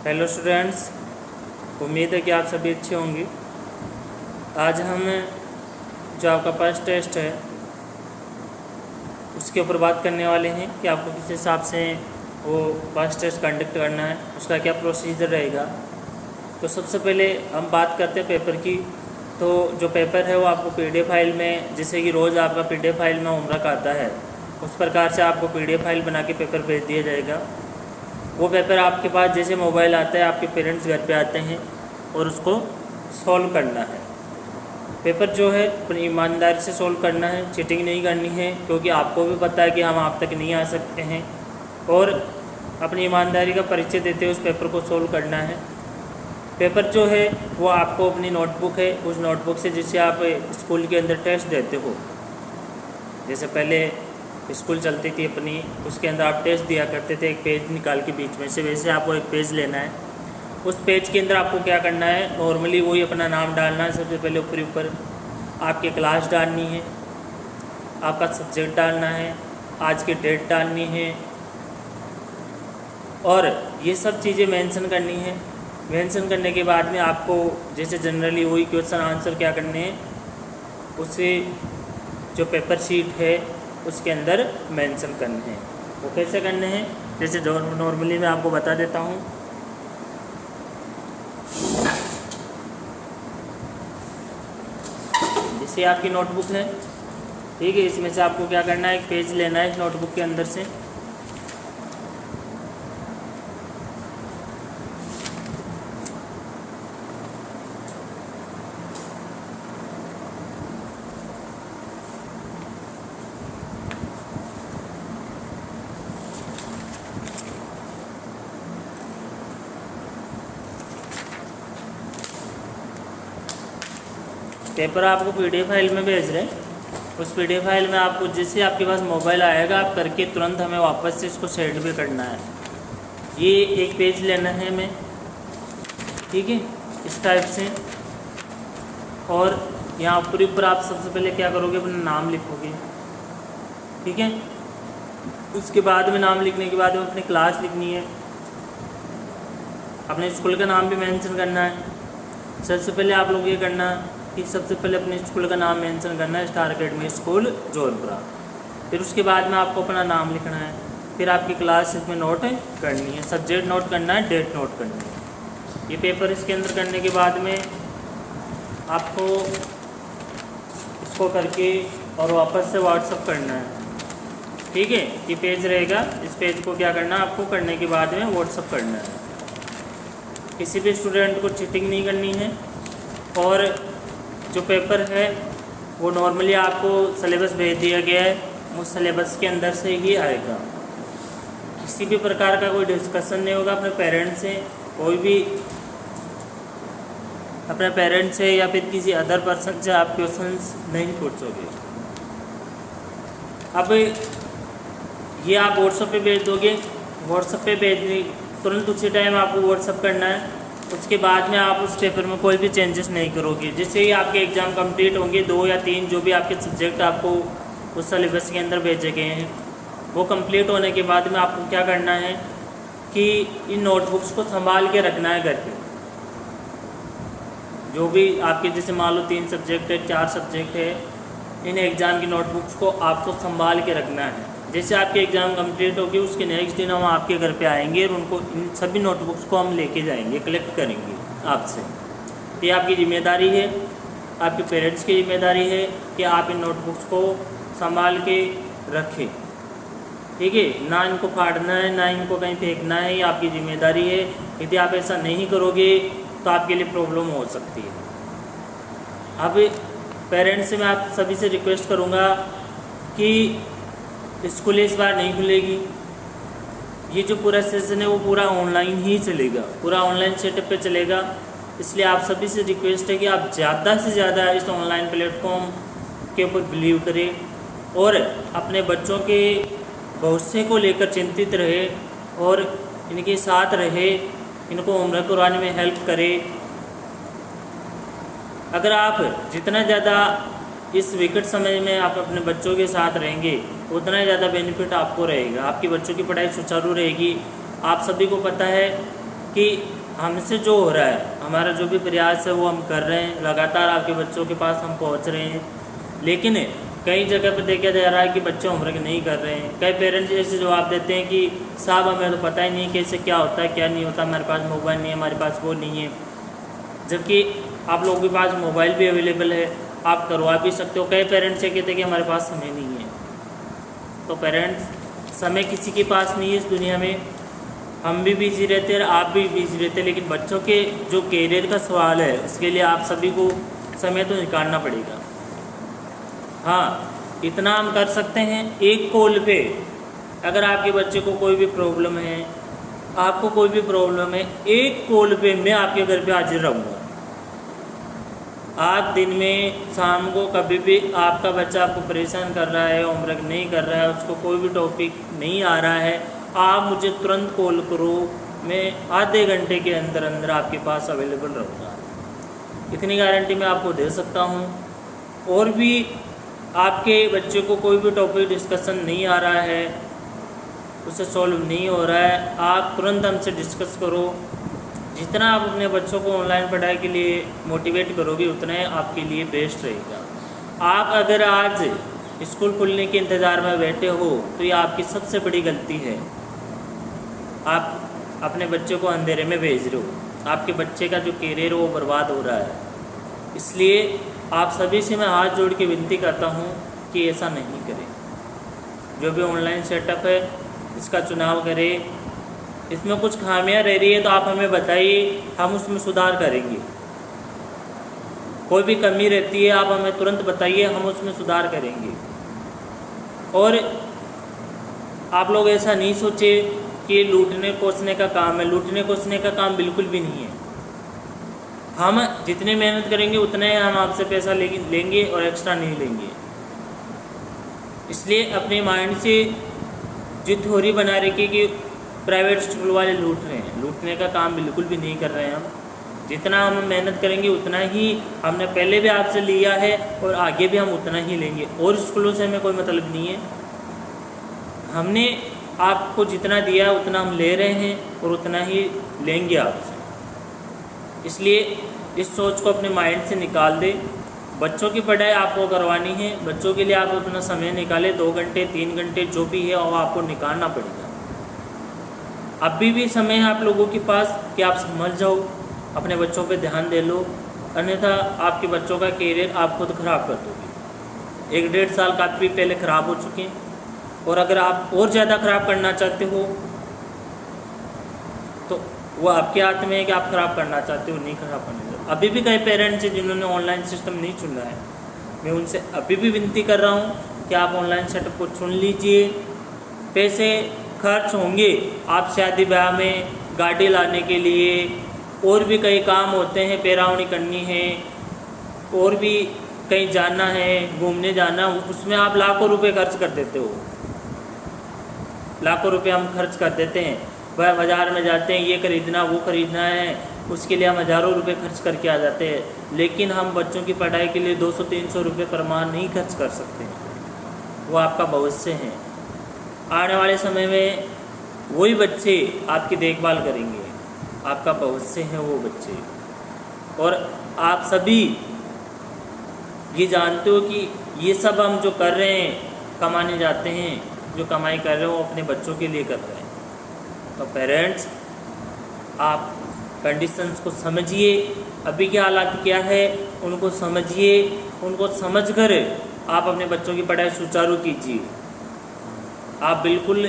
Hello students, उम्मीद है कि आप सभी अच्छे होंगे। आज हम जो आपका फर्स्ट टेस्ट है उसके ऊपर बात करने वाले हैं कि आपको किस हिसाब से वो फर्स्ट टेस्ट कंडक्ट करना है, उसका क्या प्रोसीजर रहेगा। तो सबसे पहले हम बात करते हैं पेपर की। तो जो पेपर है वो आपको PDF फाइल में, जैसे कि रोज़ आपका PDF फाइल में होमवर्क आता है, उस प्रकार से आपको PDF फाइल बना के पेपर भेज दिया जाएगा। वो पेपर आपके पास जैसे मोबाइल आता है, आपके पेरेंट्स घर पे आते हैं और उसको सॉल्व करना है। पेपर जो है अपनी ईमानदारी से सॉल्व करना है, चीटिंग नहीं करनी है, क्योंकि आपको भी पता है कि हम आप तक नहीं आ सकते हैं। और अपनी ईमानदारी का परिचय देते हुए उस पेपर को सॉल्व करना है। पेपर जो है वो आपको अपनी नोटबुक है, उस नोटबुक से जिसे आप स्कूल के अंदर टेस्ट देते हो, जैसे पहले स्कूल चलती थी अपनी, उसके अंदर आप टेस्ट दिया करते थे एक पेज निकाल के बीच में से, वैसे आपको एक पेज लेना है। उस पेज के अंदर आपको क्या करना है, नॉर्मली वही अपना नाम डालना है। सबसे पहले ऊपर आपकी क्लास डालनी है, आपका सब्जेक्ट डालना है, आज की डेट डालनी है और ये सब चीज़ें मेंशन करनी है। मेंशन करने के बाद में आपको जैसे जनरली वही क्वेश्चन आंसर क्या करने हैं, उसे जो पेपर शीट है उसके अंदर मेंशन करने हैं। वो कैसे करने हैं, जैसे जो नॉर्मली मैं आपको बता देता हूँ। जैसे आपकी नोटबुक है, ठीक है, इसमें से आपको क्या करना है, एक पेज लेना है इस नोटबुक के अंदर से। पेपर आपको PDF फाइल में भेज रहे हैं। उस PDF फाइल में आपको जैसे आपके पास मोबाइल आएगा, आप करके तुरंत हमें वापस से इसको सेट भी करना है। ये एक पेज लेना है हमें, ठीक है, इस टाइप से। और यहाँ ऊपर आप सबसे पहले क्या करोगे, अपना नाम लिखोगे, ठीक है। उसके बाद में नाम लिखने के बाद में अपनी क्लास लिखनी है, अपने स्कूल का नाम भी मेंशन करना है। सबसे पहले आप लोग ये करना कि सबसे पहले अपने स्कूल का नाम मेंशन करना है, स्टार अकेडमी स्कूल जौनपुरा। फिर उसके बाद में आपको अपना नाम लिखना है, फिर आपकी क्लास इसमें नोट करनी है, सब्जेक्ट नोट करना है, डेट नोट करनी है। ये पेपर इसके अंदर करने के बाद में आपको इसको करके और वापस से व्हाट्सअप करना है, ठीक है। ये पेज रहेगा, इस पेज को क्या करना है आपको, करने के बाद में व्हाट्सअप करना है। किसी भी स्टूडेंट को चीटिंग नहीं करनी है। और जो पेपर है वो नॉर्मली आपको सिलेबस भेज दिया गया है, उस सिलेबस के अंदर से ही आएगा। किसी भी प्रकार का कोई डिस्कशन नहीं होगा अपने पेरेंट्स से, कोई भी अपने पेरेंट्स से या फिर किसी अदर पर्सन से आप क्वेश्चंस नहीं पूछोगे। अब ये आप व्हाट्सएप पे भेज दोगे, व्हाट्सएप पे भेजने तुरंत उसी टाइम आपको व्हाट्सएप करना है। उसके बाद में आप उस पेपर में कोई भी चेंजेस नहीं करोगे। जैसे ही आपके एग्ज़ाम कंप्लीट होंगे, 2 या 3 जो भी आपके सब्जेक्ट आपको उस सिलेबस के अंदर भेजे गए हैं, वो कंप्लीट होने के बाद में आपको क्या करना है कि इन नोटबुक्स को संभाल के रखना है घर पे। जो भी आपके जैसे मान लो 3 सब्जेक्ट है, 4 सब्जेक्ट है, इन एग्ज़ाम की नोटबुक्स को आपको संभाल के रखना है। जैसे आपके एग्ज़ाम कंप्लीट होगी, उसके नेक्स्ट दिन हम आपके घर पे आएंगे और उनको इन सभी नोटबुक्स को हम लेके जाएंगे, कलेक्ट करेंगे आपसे। ये आपकी जिम्मेदारी है, आपके पेरेंट्स की जिम्मेदारी है कि आप इन नोटबुक्स को संभाल के रखें, ठीक है। ना इनको फाड़ना है, ना इनको कहीं फेंकना है, ये आपकी जिम्मेदारी है। यदि आप ऐसा नहीं करोगे तो आपके लिए प्रॉब्लम हो सकती है। अब पेरेंट्स से मैं आप सभी से रिक्वेस्ट करूँगा कि स्कूल इस बार नहीं खुलेगी। ये जो पूरा सेशन है वो पूरा ऑनलाइन ही चलेगा, पूरा ऑनलाइन सेटअप पे चलेगा। इसलिए आप सभी से रिक्वेस्ट है कि आप ज़्यादा से ज़्यादा इस ऑनलाइन प्लेटफॉर्म के ऊपर बिलीव करें और अपने बच्चों के भविष्य को लेकर चिंतित रहे और इनके साथ रहे, इनको होमवर्क करवाने में हेल्प करें। अगर आप जितना ज़्यादा इस विकट समय में आप अपने बच्चों के साथ रहेंगे, उतना ही ज़्यादा बेनिफिट आपको रहेगा, आपके बच्चों की पढ़ाई सुचारू रहेगी। आप सभी को पता है कि हमसे जो हो रहा है, हमारा जो भी प्रयास है वो हम कर रहे हैं, लगातार आपके बच्चों के पास हम पहुंच रहे हैं। लेकिन कई जगह पर देखा जा रहा है कि बच्चे होमवर्क नहीं कर रहे हैं। कई पेरेंट्स ऐसे जवाब देते हैं कि साहब हमें तो पता ही नहीं कैसे क्या होता है क्या नहीं होता, हमारे पास मोबाइल नहीं है, हमारे पास वो नहीं है। जबकि आप लोगों के पास मोबाइल भी अवेलेबल है, आप करवा भी सकते हो। कई पेरेंट्स ये कहते हैं कि हमारे पास समय नहीं है। तो पेरेंट्स, समय किसी के पास नहीं है इस दुनिया में। हम भी बिजी रहते हैं, आप भी बिजी रहते हैं, लेकिन बच्चों के जो कैरियर का सवाल है उसके लिए आप सभी को समय तो निकालना पड़ेगा। हाँ, इतना हम कर सकते हैं, एक कॉल पे अगर आपके बच्चे को कोई भी प्रॉब्लम है, आपको कोई भी प्रॉब्लम है, एक कॉल पे मैं आपके घर पे हाजिर रहूँगा। आप दिन में शाम को कभी भी आपका बच्चा आपको परेशान कर रहा है, होमवर्क नहीं कर रहा है, उसको कोई भी टॉपिक नहीं आ रहा है, आप मुझे तुरंत कॉल करो, मैं आधे घंटे के अंदर अंदर आपके पास अवेलेबल रहूँगा। इतनी गारंटी मैं आपको दे सकता हूँ। और भी आपके बच्चे को कोई भी टॉपिक डिस्कशन नहीं आ रहा है, उसे सॉल्व नहीं हो रहा है, आप तुरंत हमसे डिस्कस करो। जितना आप अपने बच्चों को ऑनलाइन पढ़ाई के लिए मोटिवेट करोगे उतना ही आपके लिए बेस्ट रहेगा। आप अगर आज स्कूल खुलने के इंतज़ार में बैठे हो तो ये आपकी सबसे बड़ी गलती है। आप अपने बच्चे को अंधेरे में भेज रहे हो, आपके बच्चे का जो कैरियर वो बर्बाद हो रहा है। इसलिए आप सभी से मैं हाथ जोड़ के विनती करता हूँ कि ऐसा नहीं करें। जो भी ऑनलाइन सेटअप है इसका चुनाव करें। इसमें कुछ खामियां रह रही है तो आप हमें बताइए, हम उसमें सुधार करेंगे। कोई भी कमी रहती है आप हमें तुरंत बताइए, हम उसमें सुधार करेंगे। और आप लोग ऐसा नहीं सोचे कि लूटने कोसने का काम है, लूटने कोसने का काम बिल्कुल भी नहीं है। हम जितनी मेहनत करेंगे उतने हम आपसे पैसा लेंगे और एक्स्ट्रा नहीं लेंगे। इसलिए अपने माइंड से जो थ्योरी बना रखी कि प्राइवेट स्कूल वाले लूट रहे हैं, लूटने का काम बिल्कुल भी नहीं कर रहे हैं हम। जितना हम मेहनत करेंगे उतना ही हमने पहले भी आपसे लिया है और आगे भी हम उतना ही लेंगे। और स्कूलों से हमें कोई मतलब नहीं है। हमने आपको जितना दिया उतना हम ले रहे हैं और उतना ही लेंगे आपसे। इसलिए इस सोच को अपने माइंड से निकाल दे। बच्चों की पढ़ाई आपको करवानी है, बच्चों के लिए आप अपना समय निकालें। 2 घंटे 3 घंटे जो भी है वो आपको निकालना पड़ेगा। अभी भी समय है आप लोगों के पास कि आप समझ जाओ, अपने बच्चों पे ध्यान दे लो, अन्यथा आपके बच्चों का कैरियर आप खुद खराब कर दोगे। 1-1.5 साल काफ़ी पहले ख़राब हो चुके हैं और अगर आप और ज़्यादा ख़राब करना चाहते हो तो वो आपके हाथ में है कि आप ख़राब करना चाहते हो नहीं ख़राब करना चाहते। अभी भी कई पेरेंट्स हैं जिन्होंने ऑनलाइन सिस्टम नहीं चुना है, मैं उनसे अभी भी विनती कर रहा हूँ कि आप ऑनलाइन सेटअप को चुन लीजिए। पैसे खर्च होंगे, आप शादी ब्याह में गाड़ी लाने के लिए और भी कई काम होते हैं, पैरावनी करनी है और भी कहीं जाना है, घूमने जाना, उसमें आप लाखों रुपए खर्च कर देते हो। लाखों रुपए हम खर्च कर देते हैं। वह बाज़ार में जाते हैं, ये खरीदना वो खरीदना है, उसके लिए हम हज़ारों रुपए खर्च करके आ जाते हैं। लेकिन हम बच्चों की पढ़ाई के लिए 200-300 रुपये पर माह नहीं खर्च कर सकते। वो आपका भविष्य है। आने वाले समय में वही बच्चे आपकी देखभाल करेंगे, आपका भविष्य है वो बच्चे। और आप सभी ये जानते हो कि ये सब हम जो कर रहे हैं, कमाने जाते हैं, जो कमाई कर रहे हो वो अपने बच्चों के लिए कर रहे हैं। तो पेरेंट्स, आप कंडीशंस को समझिए, अभी के हालात क्या है उनको समझिए, उनको समझकर आप अपने बच्चों की पढ़ाई सुचारू कीजिए। आप बिल्कुल,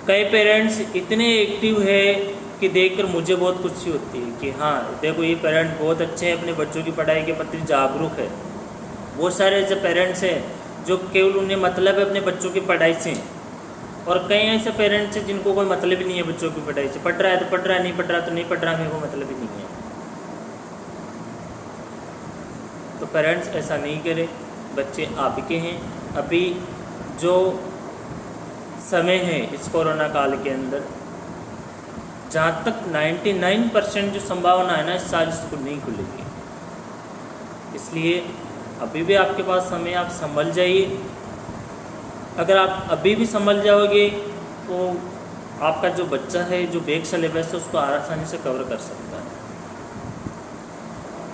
कई पेरेंट्स इतने एक्टिव है कि देखकर मुझे बहुत खुशी होती है कि हाँ देखो ये पेरेंट्स बहुत अच्छे हैं, अपने बच्चों की पढ़ाई के प्रति जागरूक है। बहुत सारे ऐसे पेरेंट्स हैं जो केवल उन्हें मतलब है अपने बच्चों की पढ़ाई से, और कई ऐसे पेरेंट्स हैं जिनको कोई मतलब ही नहीं है बच्चों की पढ़ाई से। पढ़ रहा है तो पढ़ रहा है, नहीं पढ़ रहा तो नहीं पढ़ रहा, मेरे को मतलब ही नहीं है। तो पेरेंट्स ऐसा नहीं करें, बच्चे आपके हैं। अभी जो समय है इस कोरोना काल के अंदर, जहाँ तक 99% जो संभावना है ना इस साल स्कूल नहीं खुलेगी। इसलिए अभी भी आपके पास समय, आप संभल जाइए। अगर आप अभी भी संभल जाओगे तो आपका जो बच्चा है जो बेक सिलेबस है उसको आसानी से कवर कर सकता है।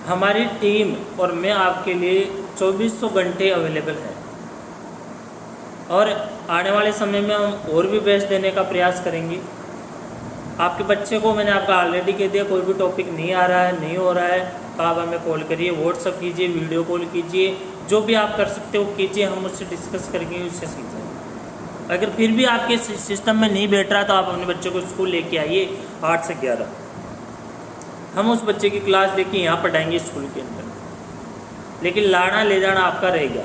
हमारी टीम और मैं आपके लिए 2400 घंटे अवेलेबल है और आने वाले समय में हम और भी बेस्ट देने का प्रयास करेंगे। आपके बच्चे को मैंने आपका ऑलरेडी कह दिया, कोई भी टॉपिक नहीं आ रहा है, नहीं हो रहा है तो आप हमें कॉल करिए, व्हाट्सअप कीजिए, वीडियो कॉल कीजिए, जो भी आप कर सकते हो कीजिए, हम उससे डिस्कस करेंगे, उससे सीखेंगे। अगर फिर भी आपके सिस्टम में नहीं बैठ रहा तो आप अपने बच्चे को स्कूल लेके आइए 8 से 11, हम उस बच्चे की क्लास लेके यहाँ पढ़ाएंगे स्कूल के अंदर, लेकिन लाना ले जाना आपका रहेगा।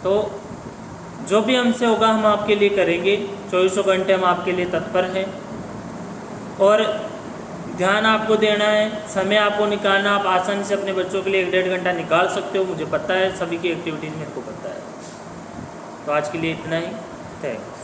तो जो भी हमसे होगा हम आपके लिए करेंगे, 2400 घंटे हम आपके लिए तत्पर हैं। और ध्यान आपको देना है, समय आपको निकालना, आप आसानी से अपने बच्चों के लिए 1-1.5 घंटा निकाल सकते हो, मुझे पता है, सभी की एक्टिविटीज़ मेरे को पता है। तो आज के लिए इतना ही, थैंक्स।